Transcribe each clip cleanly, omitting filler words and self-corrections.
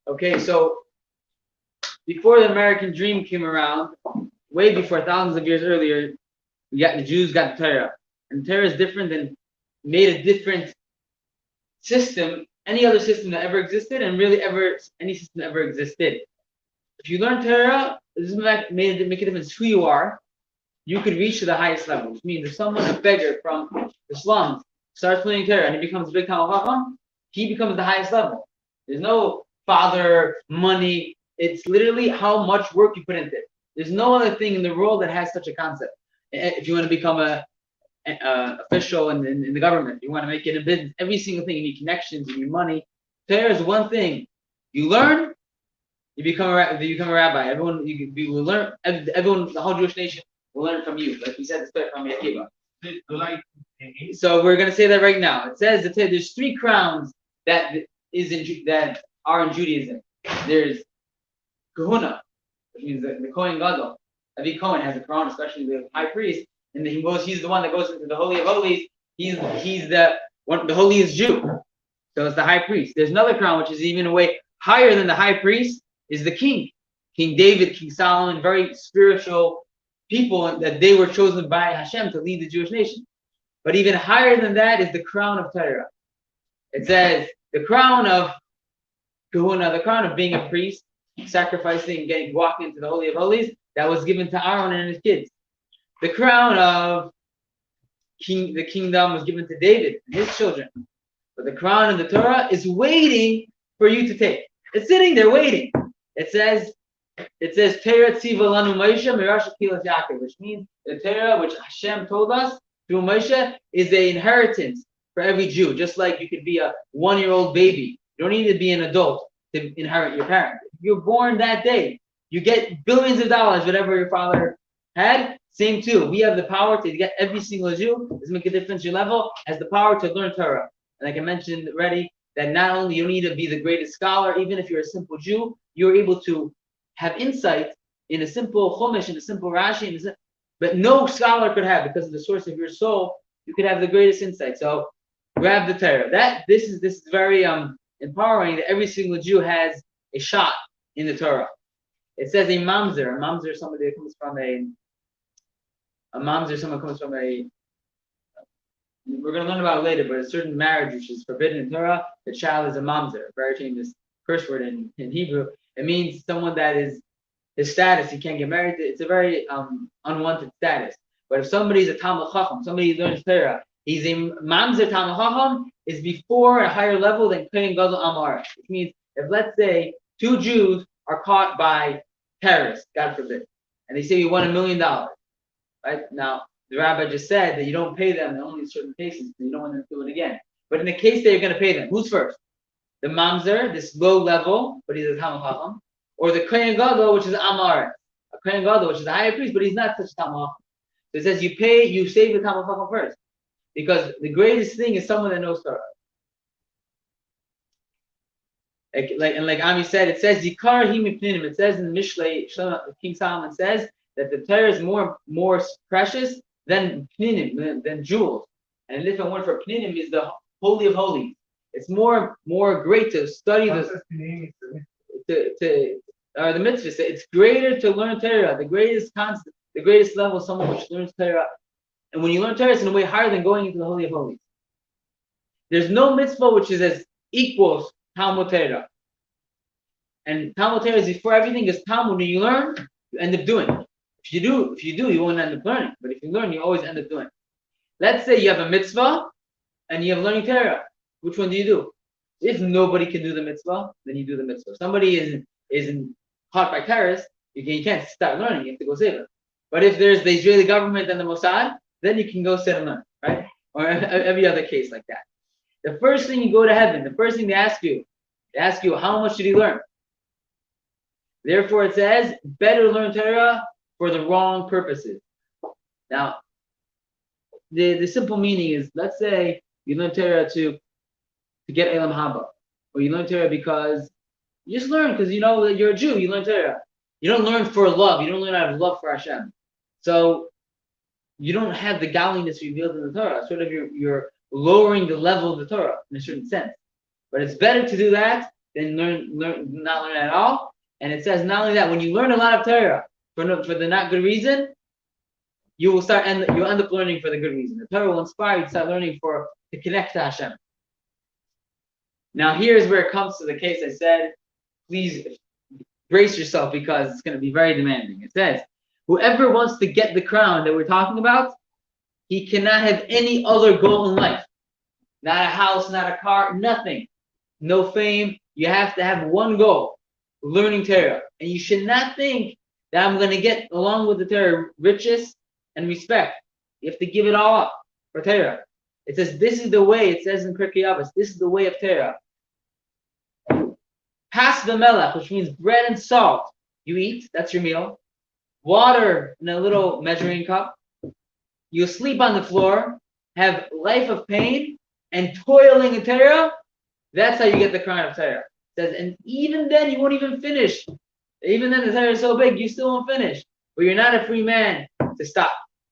Okay, so before the American dream came around, way before thousands of years earlier, the Jews got the Torah. And Torah is different and made a different system, any other system that ever existed, and really ever any system that ever existed. If you learn Torah, this is make a difference who you are. You could reach to the highest level, which means if someone, a beggar from the slums, starts learning Torah and he becomes a big Talmud Chacham, he becomes the highest level. There's no father, money. It's literally how much work you put into it. There's no other thing in the world that has such a concept. If you want to become a official in the government, you want to make it a business, every single thing, you need connections, you need money. Torah is one thing. You learn, you become a rabbi. You will learn. Everyone, the whole Jewish nation will learn from you. Like we said, this from Yakiva. So we're going to say that right now. It says that there's 3 crowns that are in Judaism. There's Kahuna, which means the Kohen Gadol. Every Kohen has a crown, especially the high priest, and he's the one that goes into the Holy of Holies. He's the holiest Jew. So it's the high priest. There's another crown which is even a way higher than the high priest, is the king. King David, King Solomon, very spiritual people that they were chosen by Hashem to lead the Jewish nation. But even higher than that is the crown of Torah. It says the crown of Kahuna, the crown of being a priest, sacrificing, walking into the Holy of Holies, that was given to Aaron and his kids. The crown of the kingdom was given to David and his children. But the crown of the Torah is waiting for you to take. It's sitting there waiting. It says Torah tziva lanu Moshe mirash kilas Yaakov, which means the Torah which Hashem told us through Moshe is an inheritance for every Jew. Just like you could be a 1-year-old baby, you don't need to be an adult to inherit your parent. If you're born that day, you get billions of dollars, whatever your father had. Same too. We have the power to get every single Jew. Doesn't make a difference. Your level has the power to learn Torah. And like I mentioned already, that not only you don't need to be the greatest scholar, even if you're a simple Jew, you're able to have insight in a simple Chumash, in a simple Rashi, but no scholar could have, because of the source of your soul. You could have the greatest insight. So grab the Torah. This is very empowering that every single Jew has a shot in the Torah. It says a mamzer. A mamzer is somebody that comes from someone comes from a. We're going to learn about it later, but a certain marriage which is forbidden in Torah, the child is a mamzer, a very famous curse word in Hebrew. It means someone that is his status, he can't get married. It's a very unwanted status. But if somebody is a Talmud Chacham, somebody who learns Torah, he's a mamzer Talmud Chacham, is before a higher level than Kohen Gadol Amar. Which means if, let's say, 2 Jews are caught by terrorists, God forbid, and they say we won $1 million, right? Now, the rabbi just said that you don't pay them in only certain cases, because you don't want them to do it again. But in the case that you're going to pay them, who's first? The mamzer, this low level, but he's a Talmud Chacham, or the Kohen Gadol, which is Amar, a Kohen Gadol, which is a higher priest, but he's not such a Talmud Chacham. So it says you save the Talmud Chacham first, because the greatest thing is someone that knows Torah. Like Ami said, it says Zikar Himipninim. It says in the Mishlei, King Solomon says that the Torah is more precious than pninim, than jewels. And a different word for pninim is the holy of holies. It's more great to study the mitzvah. It's greater to learn Torah. The greatest concept, the greatest level of someone which learns Torah. And when you learn Torah, it's in a way higher than going into the holy of holies. There's no mitzvah which is as equals Talmud Torah. And Talmud Torah is before everything, because Talmud, when you learn, you end up doing. If you do, you won't end up learning. But if you learn, you always end up doing. Let's say you have a mitzvah and you have learning Torah. Which one do you do? If nobody can do the mitzvah, then you do the mitzvah. If somebody isn't caught by terrorists, you can't start learning. You have to go save them. But if there's the Israeli government and the Mossad, then you can go sit and learn, right? Or every other case like that. The first thing you go to heaven, the first thing they ask you, how much did he learn? Therefore, it says, better learn Torah for the wrong purposes. Now, the simple meaning is, let's say you learn Torah to get Elam Haba, or you learn Torah because you just learn because you know that you're a Jew. You learn Torah. You don't learn for love. You don't learn out of love for Hashem. So you don't have the godliness revealed in the Torah. Sort of you're lowering the level of the Torah in a certain sense. But it's better to do that than not learn at all. And it says not only that, when you learn a lot of Torah for the not good reason, you'll end up learning for the good reason. The Torah will inspire you to start learning to connect to Hashem. Now here's where it comes to the case I said, please brace yourself because it's going to be very demanding. It says, whoever wants to get the crown that we're talking about, he cannot have any other goal in life. Not a house, not a car, nothing. No fame. You have to have one goal, learning Torah. And you should not think that I'm going to get, along with the Torah, riches and respect. You have to give it all up for Torah. It says, this is the way, it says in Pirkei Avos, this is the way of Torah. Pas v'melech, which means bread and salt. You eat, that's your meal. Water in a little measuring cup. You sleep on the floor, have life of pain, and toiling in Torah. That's how you get the crown of Torah. It says, and even then, you won't even finish. Even then, the Torah is so big, you still won't finish. But you're not a free man to stop,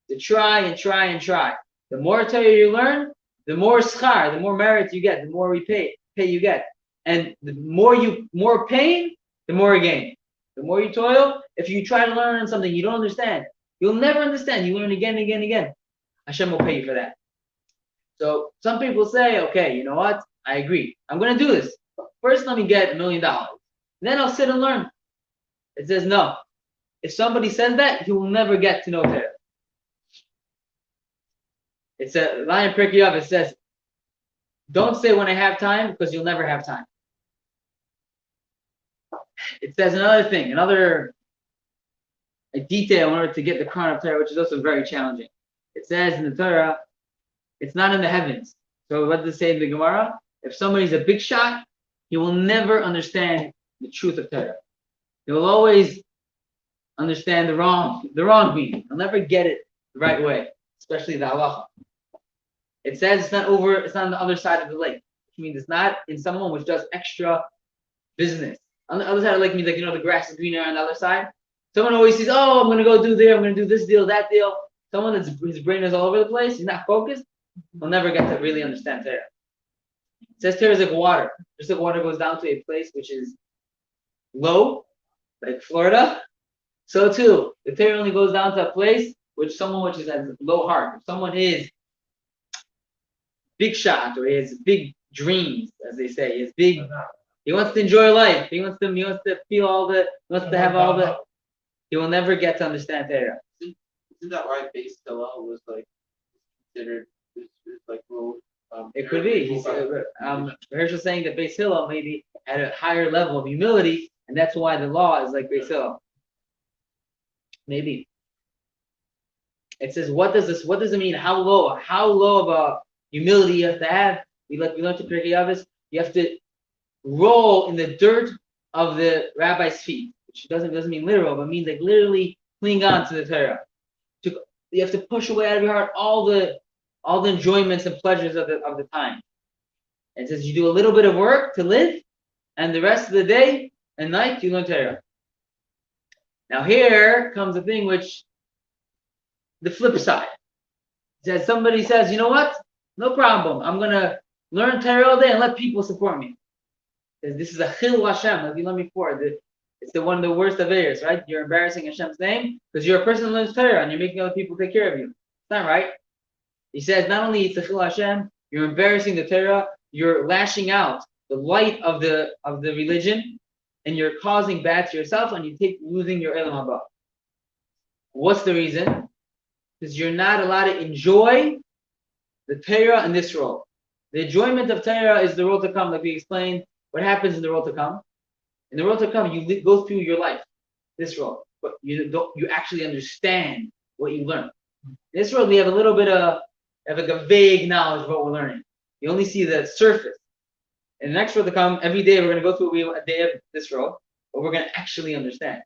to try and try and try. The more Torah you learn, the more schar, the more merit you get, the more pay you get. And the more pain, the more you gain. The more you toil, if you try to learn something you don't understand, you'll never understand. You learn again and again and again. Hashem will pay you for that. So some people say, okay, you know what? I agree. I'm going to do this. First, let me get $1 million. Then I'll sit and learn. It says no. If somebody says that, he will never get to know Torah. It's a line in Pirkei Avos. It says, don't say when I have time, because you'll never have time. It says another thing, a detail in order to get the crown of Torah, which is also very challenging. It says in the Torah, it's not in the heavens. So what does it say in the Gemara? If somebody's a big shot, he will never understand the truth of Torah. He will always understand the wrong meaning. He'll never get it the right way, especially the halacha. It says it's not on the other side of the lake, which means it's not in someone which does extra business. On the other side of the lake means, like, the grass is greener on the other side. Someone always says, oh, I'm going to go do there, I'm going to do this deal, that deal. Someone his brain is all over the place, he's not focused, will never get to really understand Torah. It says Torah is like water. Just like water goes down to a place which is low, like Florida, so too, the Torah only goes down to a place which has low heart. If someone is big shot, or he has big dreams, as they say, he wants to enjoy life. He wants to feel he will never get to understand Torah. Isn't that why Beis Hillel was considered low? It could be. Herschel's saying that Beis Hillel maybe had a higher level of humility, and that's why the law is like Beis Hillel. Maybe. It says, what does it mean? How low of a humility you have to have? We learned to Pirkei Avos. You have to roll in the dirt of the rabbi's feet, which doesn't mean literal, but means like literally cling on to the Torah. You have to push away out of your heart all the enjoyments and pleasures of the time. It says you do a little bit of work to live, and the rest of the day and night you learn Torah. Now here comes the thing which, the flip side. It says somebody says, you know what? No problem. I'm gonna learn Torah all day and let people support me. This is a chil Hashem, like you learned before. It's one of the worst aveiros, right? You're embarrassing Hashem's name because you're a person who learns Torah and you're making other people take care of you. It's not right. He says not only it's a chil Hashem, you're embarrassing the Torah, you're lashing out the light of the religion, and you're causing bad to yourself, and losing your Elam Haba. What's the reason? Because you're not allowed to enjoy the Torah in this world. The enjoyment of Torah is the world to come, like we explained. What happens in the world to come? In the world to come, you go through your life, this world, but you actually understand what you learn. In this world, we have a little bit of a vague knowledge of what we're learning. You only see the surface. In the next world to come, every day we're going to go through a day of this world, but we're going to actually understand.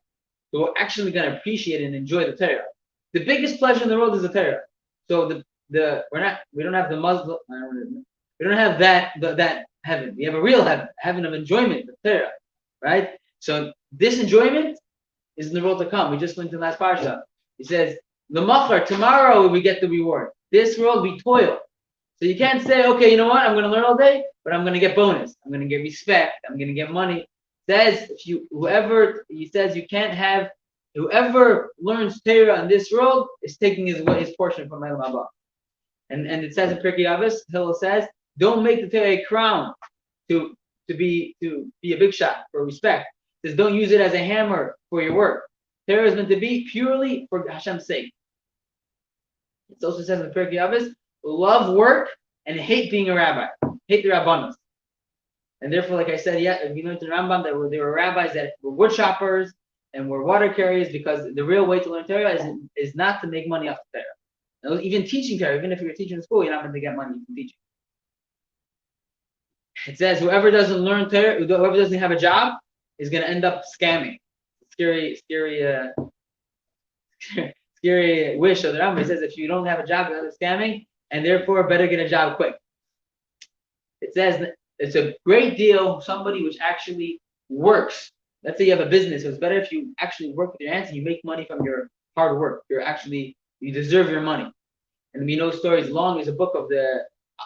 So we're actually going to appreciate and enjoy the Torah. The biggest pleasure in the world is the Torah. So we don't have the Muslim, we don't have that heaven. We have a real heaven of enjoyment, the Torah, right? So this enjoyment is in the world to come. We just linked in last parsha. He says, the machar, tomorrow we get the reward. This world we toil. So you can't say, okay, you know what? I'm going to learn all day, but I'm going to get bonus. I'm going to get respect. I'm going to get money. It says he says you can't have whoever learns Torah in this world is taking his portion from Elam Haba. And it says in Pirkei Avos, Hillel says, don't make the Torah a crown to be a big shot for respect. It says don't use it as a hammer for your work. Torah is meant to be purely for Hashem's sake. It also says in the Pirkei Avos, love work and hate being a rabbi. Hate the rabbanos. And therefore, like I said, we learned in Rambam that there were rabbis that were wood choppers and were water carriers, because the real way to learn Torah is not to make money off the Torah. Now, even teaching Torah, even if you're teaching in school, you're not going to get money from teaching. It says whoever doesn't learn Torah, whoever doesn't have a job, is going to end up scamming. Scary wish of the Rambam. It says if you don't have a job, you're scamming, and therefore better get a job quick. It says it's a great deal somebody which actually works. Let's say you have a business. So it's better if you actually work with your hands and you make money from your hard work. You deserve your money. And we know stories long. There's a book of the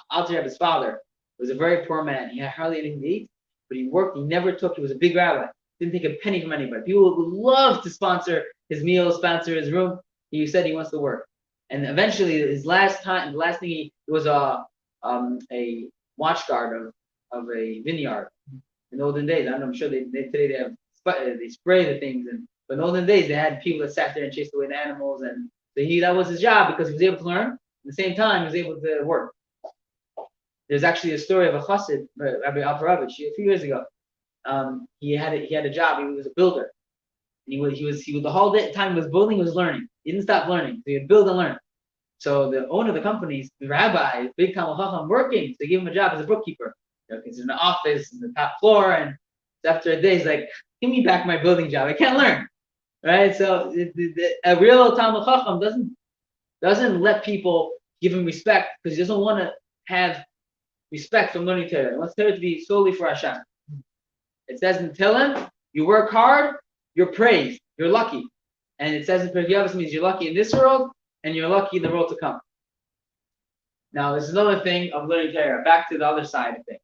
Alter Rebbe's father. He was a very poor man. He had hardly anything to eat, but he worked. He never took. He was a big rabbi. Didn't take a penny from anybody. People would love to sponsor his meals, sponsor his room. He said he wants to work. And eventually, the last thing he was a watch guard of a vineyard. In the olden days, I'm sure today they spray the things, but in the olden days they had people that sat there and chased away the animals, and so that was his job, because he was able to learn. At the same time, he was able to work. There's actually a story of a chassid, Rabbi Alperovich, a few years ago. He had a job. He was a builder, and he was the whole time he was building, he was learning. He didn't stop learning. So he would build and learn. So the owner of the company, the rabbi, big Talmid Chacham, working, so they give him a job as a bookkeeper. He's in the office in the top floor, and after a day, he's like, "Give me back my building job. I can't learn." Right? So a real Talmid Chacham doesn't let people give him respect, because he doesn't want to have respect from learning Torah. He wants Torah to be solely for Hashem. It says in Tehillim, you work hard, you're praised, you're lucky. And it says in Pirkei Avos, means you're lucky in this world and you're lucky in the world to come. Now, there's another thing of learning Torah. Back to the other side of things.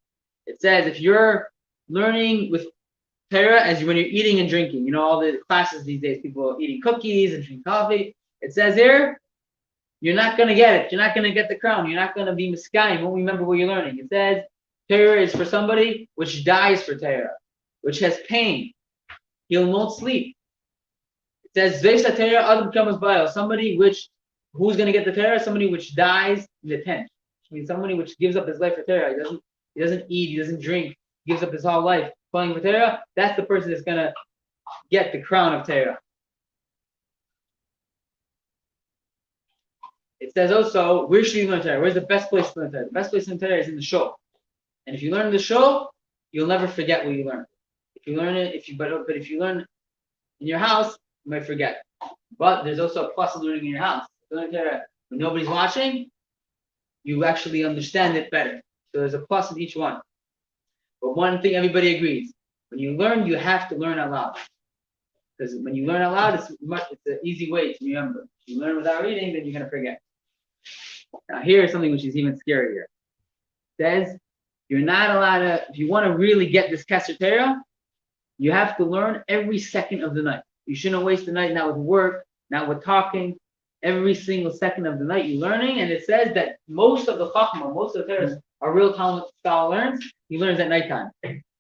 It says if you're learning with Torah when you're eating and drinking, all the classes these days, people are eating cookies and drinking coffee. It says here, you're not going to get it. You're not going to get the crown. You're not going to be miskayim. You won't remember what you're learning. It says Torah is for somebody which dies for Torah, which has pain. He won't sleep. It says somebody who's going to get the Torah? Somebody which dies in the tent. I mean, somebody which gives up his life for Torah. He doesn't eat. He doesn't drink. He gives up his whole life playing for Torah. That's the person that's going to get the crown of Torah. It says also, where should you learn Torah? Where's the best place to learn Torah? The best place to learn Torah is in the shul. And if you learn in the shul, you'll never forget what you learned. If you learn it, but if you learn in your house, you might forget. But there's also a plus of learning in your house. If you learn Torah when nobody's watching, you actually understand it better. So there's a plus in each one. But one thing everybody agrees: when you learn, you have to learn out loud. Because when you learn out loud, it's an easy way to remember. If you learn without reading, then you're going to forget. Now here is something which is even scarier. It says you're not allowed to, if you want to really get this Keser Torah, you have to learn every second of the night. You shouldn't waste the night, not with work, not with talking. Every single second of the night you're learning, and it says that most of the Chachma, most of the Torah are real Talmud style learns. He learns at nighttime,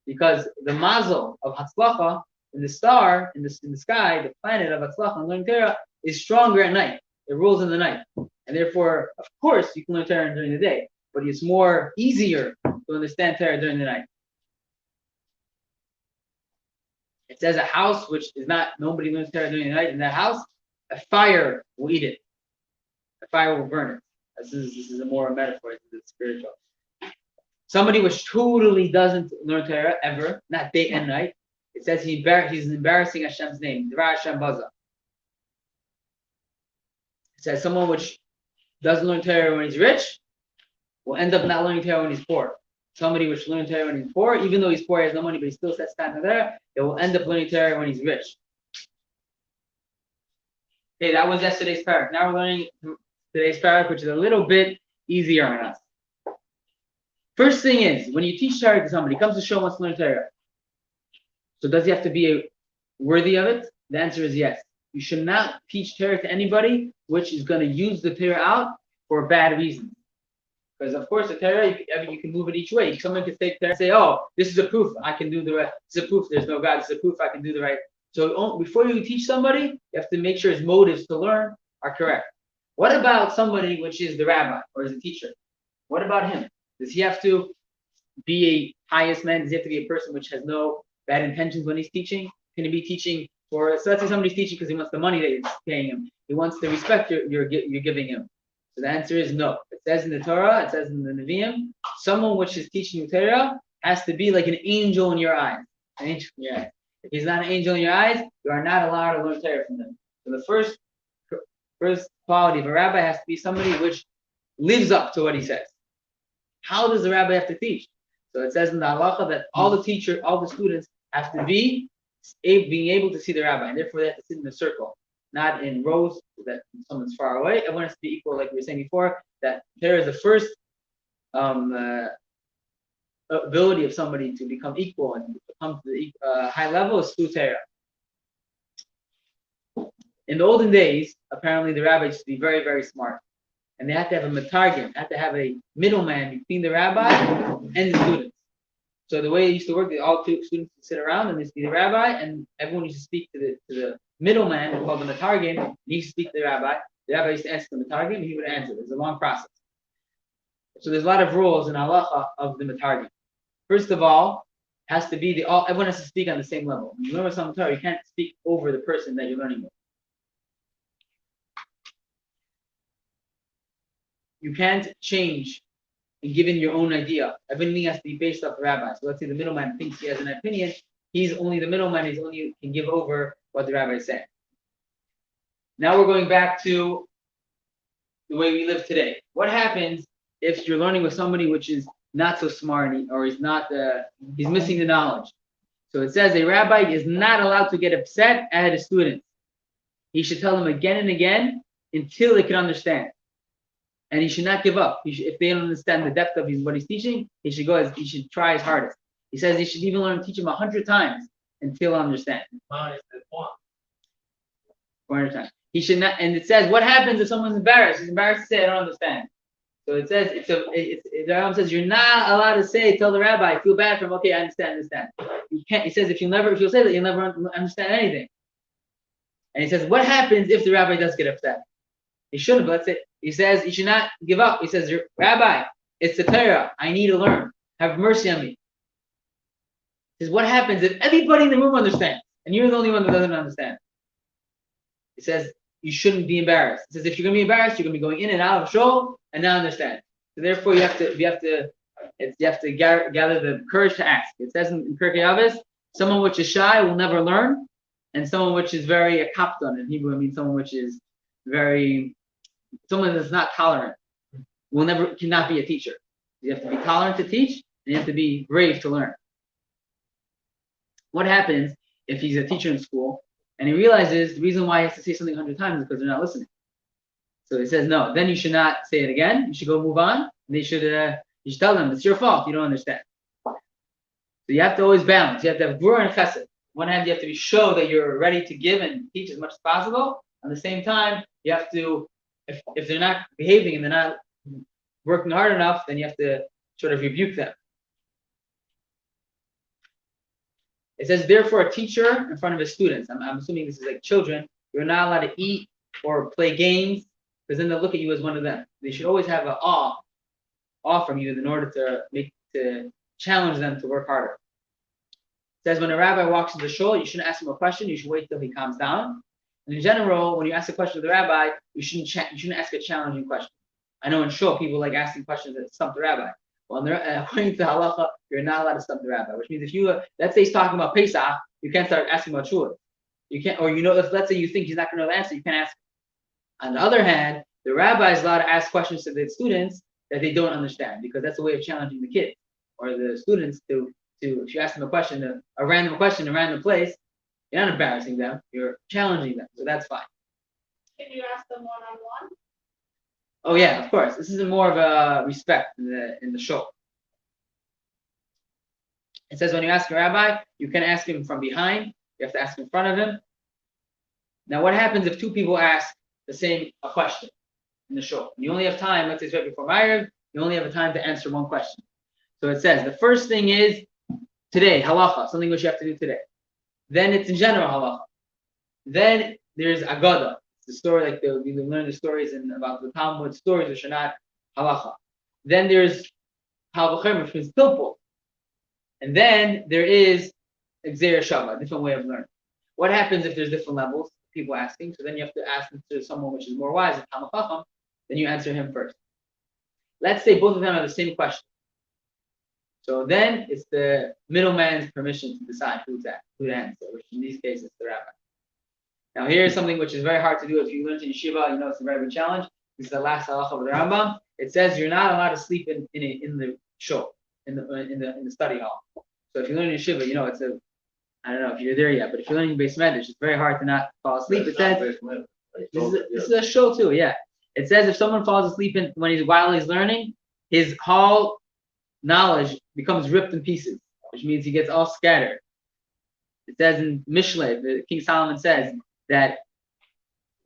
because the mazel of Hatzlacha in the star in the sky, the planet of Hatzlacha and learning Torah is stronger at night. It rules in the night, and therefore, of course, you can learn Torah during the day, but it's more easier to understand Torah during the night. It says a house which is not, nobody learns Torah during the night. In that house, a fire will eat it. A fire will burn it. This is a more metaphor. This is spiritual. Somebody which totally doesn't learn Torah ever, not day and night. It says he's embarrassing Hashem's name. Dvar Hashem Baza. It says someone which doesn't learn Torah when he's rich will end up not learning Torah when he's poor. Somebody which learns Torah when he's poor, even though he's poor, he has no money, but he still sets time there, it will end up learning Torah when he's rich. Okay, that was yesterday's parak. Now we're learning today's parak, which is a little bit easier on us. First thing is, when you teach Torah to somebody, comes to show wants to learn Torah. So does he have to be worthy of it? The answer is yes. You should not teach Torah to anybody which is going to use the Torah out for bad reasons. Because of course the Torah, you can move it each way. Someone can take Torah and say, "Oh, this is a proof I can do the right. This is a proof there's no God. This is a proof I can do the right." So before you teach somebody, you have to make sure his motives to learn are correct. What about somebody which is the rabbi or is a teacher? What about him? Does he have to be a pious man? Does he have to be a person which has no bad intentions when he's teaching? Can he be teaching for? So let's say somebody's teaching because he wants the money that you're paying him. He wants the respect you're giving him. So the answer is no. It says in the Torah, it says in the Nevi'im, someone which is teaching you Torah has to be like an angel in your eyes. An angel in your eyes. If he's not an angel in your eyes, you are not allowed to learn Torah from him. So the first quality of a rabbi has to be somebody which lives up to what he says. How does the rabbi have to teach? So it says in the halacha that all the students have to be being able to see the rabbi, and therefore they have to sit in a circle, not in rows that someone's far away. Everyone has to be equal, like we were saying before. That Torah is the first ability of somebody to become equal and come to the high level is through Torah. In the olden days, apparently the rabbis used to be very, very smart. And they had to have a metargim, had to have a middleman between the rabbi and the students. So the way it used to work, all two students would sit around and there'd be the rabbi, and everyone used to speak to the middleman, called the metargim, and he used to speak to the rabbi. The rabbi used to answer the metargim, and he would answer. It was a long process. So there's a lot of rules in halacha of the metargim. First of all, has to be everyone has to speak on the same level. When you learn some Torah, you can't speak over the person that you're learning with. You can't change and give in your own idea. Everything has to be based off the rabbi. So let's say the middleman thinks he has an opinion. He's only the middleman. He's only can give over what the rabbi is saying. Now we're going back to the way we live today. What happens if you're learning with somebody which is not so smart or he's missing the knowledge? So it says a rabbi is not allowed to get upset at his students. He should tell them again and again until they can understand. And he should not give up. If they don't understand the depth of what he's teaching, he should try his hardest. He says he should even teach him 100 times until understand. 400 times. He should not. And it says, what happens if someone's embarrassed? He's embarrassed to say, I don't understand. So it says, the Rambam says, you're not allowed to tell the rabbi, feel bad for him. Okay, I understand. You can't. He says, if you'll say that, you'll never understand anything. And he says, what happens if the rabbi does get upset? He shouldn't, but let's say, he says, you should not give up. He says, Rabbi, it's the Torah. I need to learn. Have mercy on me. He says, what happens if everybody in the room understands and you're the only one that doesn't understand? He says, you shouldn't be embarrassed. He says, if you're going to be embarrassed, you're going to be going in and out of shul and not understand. So therefore, you have to gather the courage to ask. It says in Pirkei Avos, someone which is shy will never learn, and someone which is very kapton in Hebrew, it means someone which is someone that's not tolerant cannot be a teacher. You have to be tolerant to teach, and you have to be brave to learn. What happens if he's a teacher in school and he realizes the reason why he has to say something 100 times is because they're not listening? So he says, no, then you should not say it again. You should go move on. And you should tell them, it's your fault. You don't understand. So you have to always balance. You have to have gvura and chesed. On one hand, you have to show that you're ready to give and teach as much as possible. At the same time, you have to, if they're not behaving and they're not working hard enough, then you have to sort of rebuke them. It says, therefore, a teacher in front of his students, I'm assuming this is like children, you're not allowed to eat or play games, because then they'll look at you as one of them. They should always have an awe from you in order to challenge them to work harder. It says, when a rabbi walks into the shul, you shouldn't ask him a question, you should wait till he calms down. And in general, when you ask a question to the rabbi, you shouldn't ask a challenging question. I know in shul, people like asking questions that stump the rabbi. Well, according to halacha, you're not allowed to stump the rabbi, which means if let's say he's talking about Pesach, you can't start asking about shul. You can't, or if let's say you think he's not going to know the answer, you can't ask. On the other hand, the rabbi is allowed to ask questions to the students that they don't understand, because that's a way of challenging the kids or the students to if you ask them a random question, a random place, you're not embarrassing them, you're challenging them, so that's fine. Can you ask them one-on-one? Oh yeah, of course. This is more of a respect in the shul. It says when you ask a rabbi, you can ask him from behind. You have to ask in front of him. Now, what happens if two people ask the same question in the show? You only have time, let's say it's right before Ma'ariv, you only have a time to answer one question. So it says, the first thing is today, halacha, something which you have to do today. Then it's in general halacha. Then there's agada. It's the story, like we learn the stories about the Talmud stories, which are not halacha. Then there's halvacher, which means pilpul. And then there is Xer Shava, a different way of learning. What happens if there's different levels, people asking? So then you have to ask to someone which is more wise, a Talmud Chacham, then you answer him first. Let's say both of them have the same question. So then it's the middleman's permission to decide who to answer, which in these cases the rabbi. Now here's something which is very hard to do. If you learn in yeshiva, you know it's a very big challenge. This is the last halacha of the Rambam. It says you're not allowed to sleep in the shul, in the study hall. So if you learn in yeshiva, you know it's a, I don't know if you're there yet, but if you're learning Beis Medrash, it's very hard to not fall asleep. It says this is a shul too, yeah. It says if someone falls asleep while he's learning, his whole knowledge becomes ripped in pieces, which means he gets all scattered. It says in Mishle, the King Solomon says that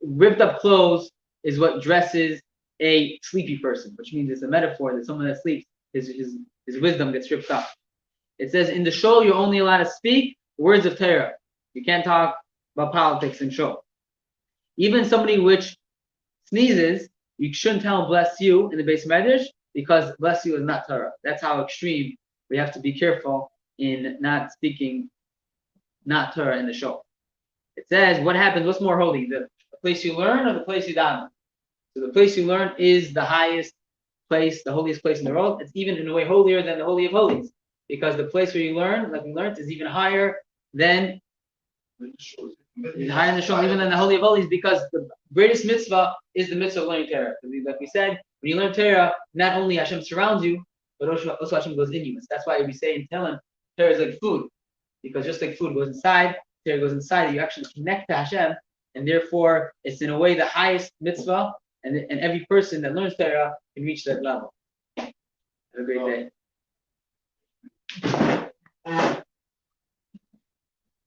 ripped up clothes is what dresses a sleepy person, which means it's a metaphor that someone that sleeps, his wisdom gets ripped up. It says in the shul you're only allowed to speak words of Torah. You can't talk about politics in shul. Even somebody which sneezes, you shouldn't tell him bless you in the Beis Medrash because bless you is not Torah. That's how extreme we have to be careful in not speaking not Torah in the shul. It says what happens, what's more holy, the place you learn or the place you daven? So the place you learn is the highest place, the holiest place in the world. It's even in a way holier than the Holy of Holies, because the place where you learn, like we learned, is even higher than in the shul, even than the Holy of Holies, because the greatest mitzvah is the mitzvah of learning Torah. Like we said, when you learn Torah, not only Hashem surrounds you, but also Hashem goes in you. That's why we say in Tehillim, Torah is like food, because just like food goes inside, Torah goes inside, you actually connect to Hashem, and therefore it's in a way the highest mitzvah, and every person that learns Torah can reach that level. Have a great day.